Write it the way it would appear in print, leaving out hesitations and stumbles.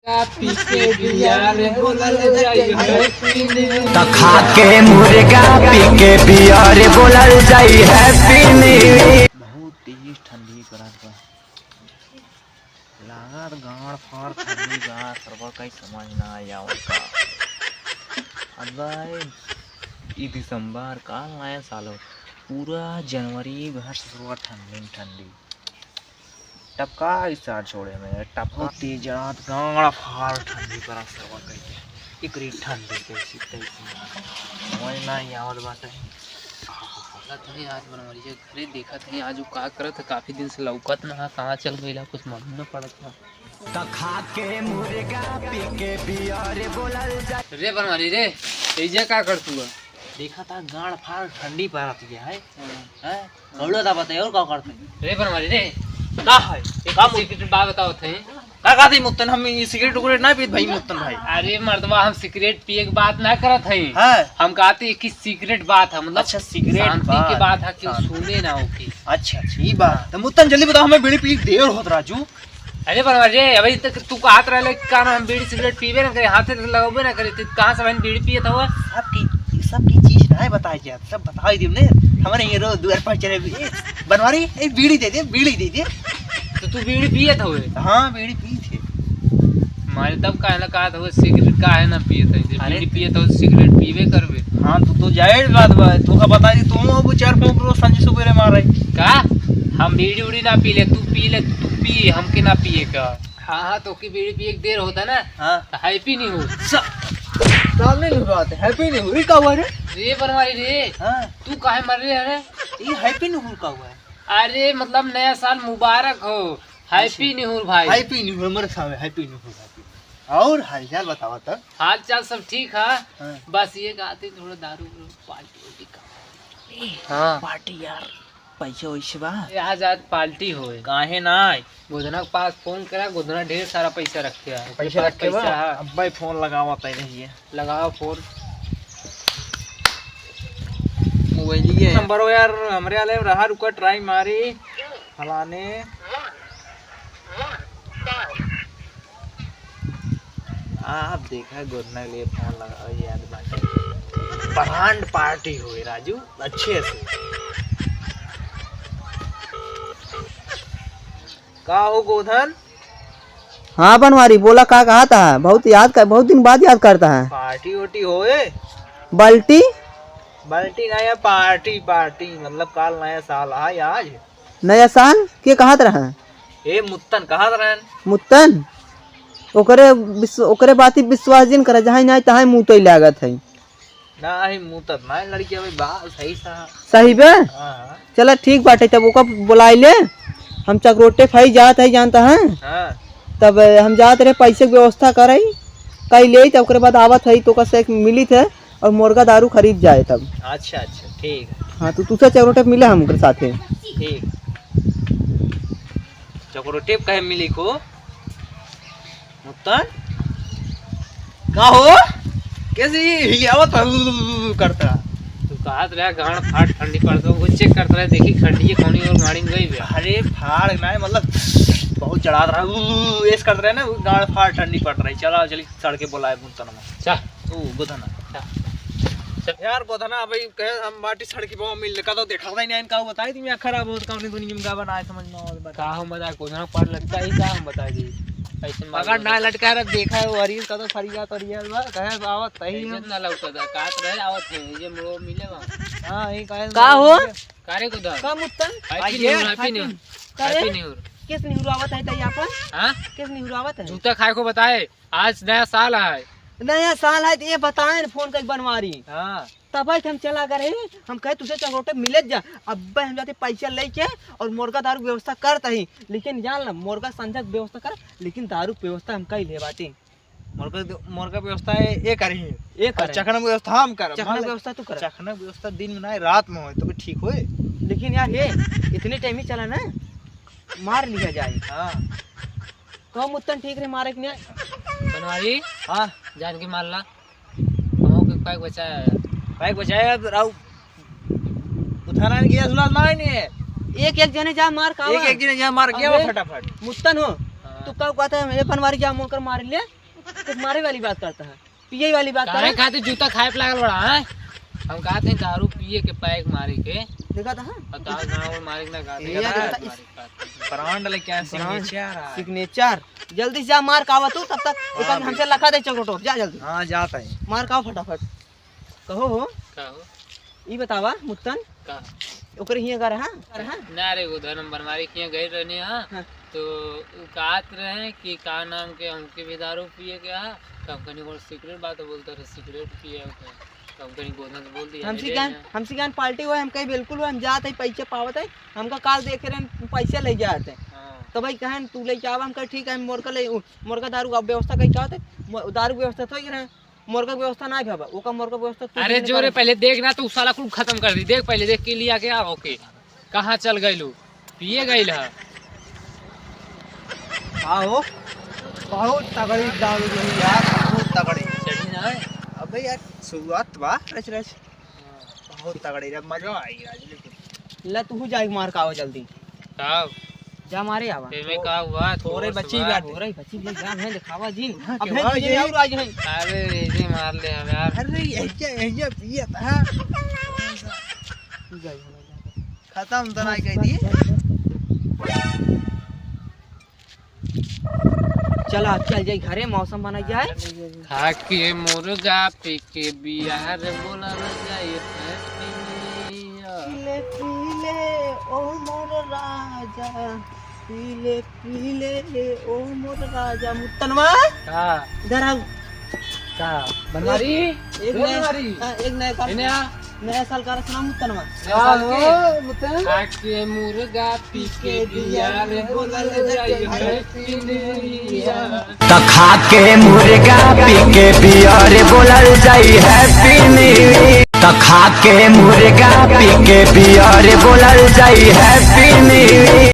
खा के मुर्गा पी के बियर बोलल जाई हैप्पी न्यू ईयर। बहुत तेज ठंडी करत बा, लागत गाड़ फाड़ ठंडी बा, सरवा कई समझ ना आवत का। अबे ई दिसंबर का नया साल हो, पूरा जनवरी भर शुरुआत ठंडी ठंडी टपका स्टार्ट छोड़े में टपका तेज रात गाड़ फाड़ ठंडी पर सरवा कई एकरी ठंडी कैसी तैसी समझ ना आवत बाटे। आज बनवारी घरे देखा थे आज वो का करत है, काफी दिन से लौकत ना कहाँ चल गई कुछ मालूम न पड़त था। खा के मुर्गा पी के बियर बोलल जाई रे बनवारी रे ऐजा का कर तू देखा था गाड़ फाड़ ठंडी पर आती है हैं कौड़ो दा बताए और का करते रे बनवारी रे का है का सीक्रेट बात बताओ थे का कहते मुत्तन हम सिगरेट उगरेट ना पीत भाई मुत्तन भाई। अरे मर्दवा हम सिगरेट पिए की बात ना करत है, हम कहते हैं कि सीक्रेट बात है, मतलब अच्छा सिगरेट शांति की बात है कि सुने ना हो की। अच्छा अच्छा ये बात तो मुत्तन जल्दी बताओ हमें बीड़ी पी देर होत राजू। अरे बनवारी रे अभी तक तू हाथ रह का हम बीड़ी सिगरेट पीबे ना करे, हाथ से लगाबे ना करे, कहां से हम बीड़ी पिए था सब की चीज ना बताई जाए, सब बताई दी ने हमारे ये रोज द्वार पर चले बनवारी एक बीड़ी दे दे तो तू बीड़ी पिए था। हाँ बीड़ी पी थे हमारे तब का है ना कहा था सिगरेट का है ना पिए थे, बीड़ी पिए तो सिगरेट पीबे करबे। हाँ तो जाहिर बात बा तू का बता दी तुम वो चार पांच रोज संजय सुबेरे मार रही का हम बीड़ी उड़ी ना पी ले, तू पी हमके ना पिए का। हाँ तो की बीड़ी पिए देर होता ना। हाँ हैप्पी नहीं हो सामने नहीं बात है हैप्पी नहीं हुई का हुआ रे बनवारी रे। हाँ तू काहे मर रहे अरे ये हैप्पी नहीं हुई का हुआ है। अरे मतलब नया साल मुबारक हो, हैप्पी न्यू ईयर भाई। हैप्पी न्यू ईयर मेरे सामने हैप्पी न्यू ईयर। और हालचाल बताओ तब। हाल चाल सब ठीक है। हाँ। बस ये कहते थोड़ा दारू पार्टी का। हाँ पार्टी यार पैसे वैसे बा आज पार्टी हो काहे ना गोधना के पास फोन करा, गोधना ढेर सारा पैसा रखे है। पैसा रखे बा अब भाई फोन लगावा तय नहीं लगाओ फोन मोबाइल ये नंबर हो यार हमरे वाले रहा रुका ट्राई मारी फलाने आप देखा गोदना के लिए फोन लगा याद बात ब्रांड पार्टी हुई राजू अच्छे से का हो गोधन। हाँ बनवारी बोला का कहा था बहुत दिन बाद याद करता है। पार्टी वोटी होए बाल्टी बाल्टी नया पार्टी मतलब काल नया साल है आज नया साल के कहा रहा ए मुत्तन कहा रहन मुत्तन ओकरे बाती विश्वास जिन करे जहाँ नहीं तहाँ मुँह तो लागत है ना ही मुत्तन ना लड़की अभी बात सही बे। हाँ चला ठीक बाटे तब ओका बुलाई ले हम चक्रोटे फाई जात है जानता है। हाँ तब हम जात रहे पैसे की व्यवस्था करई कई ले तब ओकरे बाद आवत है तो का मिली थे और मुर्गा दारू खरीद जाए तब। अच्छा ठीक हाँ तो तुझसे चक्रोटे मिले हम ओकरे साथे ठीक चक्रोटे कहे मिली को मुत्तन का हो कैसे हिलावत करता तू कहत रहा गाड़ फाड़ ठंडी पड़ तो वो चेक करता रहा देखी ठंडी कौनी और गाड़ी गई बे। अरे फाड़ ना मतलब बहुत चढ़ा रहा ऐस कर रहे ना गाड़ फाड़ ठंडी पड़ रही चला चली सड़के बुलाए मुत्तन में चल ओ गोधना यार गोधना भाई कहे हम माटी सड़की बहुत मिल का तो देखा नहीं इनका बताई थी मैं खराब बहुत कौन दुनिया में का बनाए समझ में का हम बता गोधना पड़ लगता ही का हम बता दी ऐसे अगर ना लटका रहा देखा है वरीज का तो फरिया तो रियल बा कहे आवत सही इज्जत ना लौकता कात रहे आवत है ये मोर मिलेगा। हां ये कहे का हो कारे गोधन का मुत्तन हैप्पी न्यू ईयर किस नहीं हुरावत है तई अपन हां किस नहीं हुरावत है जूता खाए को बताए आज नया साल है। नया साल है तो ये बताए फोन कर बनवारी हां तब हम चला करे हम कहे तुझे चक्रोटे मिले जा अब हम जाते पैसा लेके और मुर्गा दारू व्यवस्था करता ही लेकिन जान ना मुर्गा संजय व्यवस्था कर लेकिन दारू व्यवस्था हम कई ले बाटी मुर्गा व्यवस्था है ये करे ये कर चखना व्यवस्था हम कर चखना व्यवस्था तू कर चखना व्यवस्था दिन में ना रात में हो तो भी ठीक होए लेकिन यार ये इतने टाइम ही चला ना मार लिया जाए। हां कम मुत्तन ठीक रे मारे के बनवारी हां जान के मारला हमो के पैक बचाया भाई बचाया राव उठाना नहीं गया सुना नहीं एक जने जा मार का एक जने जा मार गया फटाफट मुत्तन हो तू क्या कहता है ये बनवारी जा मोड़ कर मार ले, तो मारे वाली बात करता है, पिए वाली बात कर रहा है। खाते जूता खाए पे लागल बड़ा है। हम कहते हैं दारू पिए के पैक मारे के देखा था बताओ गाँव मारे ना ब्रांड लेके आए सिग्नेचर। जल्दी से जा मार कावा तू, तब तक एक हमसे लखा दे चकोटो, जा जल्दी। हाँ जाता है, मार कावा फटाफट। कहो हो कहो ई बतावा मुत्तन का ओकर हिया कर हां ना रे उधर हम बनवारी किया गए रहने हां हाँ। तो कहत रहे कि का नाम के हमके भी दारू पिए के हां कंपनी को सीक्रेट बात बोलता रहे सिगरेट पिए के कंपनी बोलना तो बोल दिया हमसे गान पार्टी हुआ हम कहीं बिल्कुल हम जाते हैं पैसे पावत है हमका काल देख रहे हैं पैसे ले जाते हैं हां तो भाई कहन तू ले जावा हम कह ठीक है मोर का ले मोर का दारू का व्यवस्था कहीं चाहते दारू व्यवस्था तो ही रहे मोर का व्यवस्था ना भबा ओका मोर का व्यवस्था अरे जोरे पहले देखना तो उस साला को खत्म कर दी। देख पहले देख के लिया के आओ के कहां चल गए लो पिए गइल है आओ बहुत तगड़ी दारू रही यार, बहुत तगड़ी। चढ़ी ना है अबे यार शुरुआत बा रच रच बहुत तगड़ी रे, मजा आई आज। ले तू जाई मार का आओ जल्दी कब जा मारे आवा में का हुआ थोड़े बच्ची बात बात हो रही बच्ची ले जा है दिखावा जी अब है तुझे और आज है। अरे रेजे मार ले हम यार अरे ये पिया था खत्म तो नहीं कह दी। चला चल जाई घरे मौसम बना जाए खा के मुर्गा पी के बिहार बोला जाए पीले पीले ओ मोर राजा पीले ओ मोर राजा। मुत्तनवा का इधर आओ का बनवारी एक नया नया साल का रखना मुत्तनवा खा के मुर्गा पी के बिहार बोला जाए तो खा के मुर्गा पी के बियर बोलल जाई हैप्पी न्यू ईयर। तो खा के मुर्गा पी के बियर बोलल जाई हैप्पी न्यू ईयर।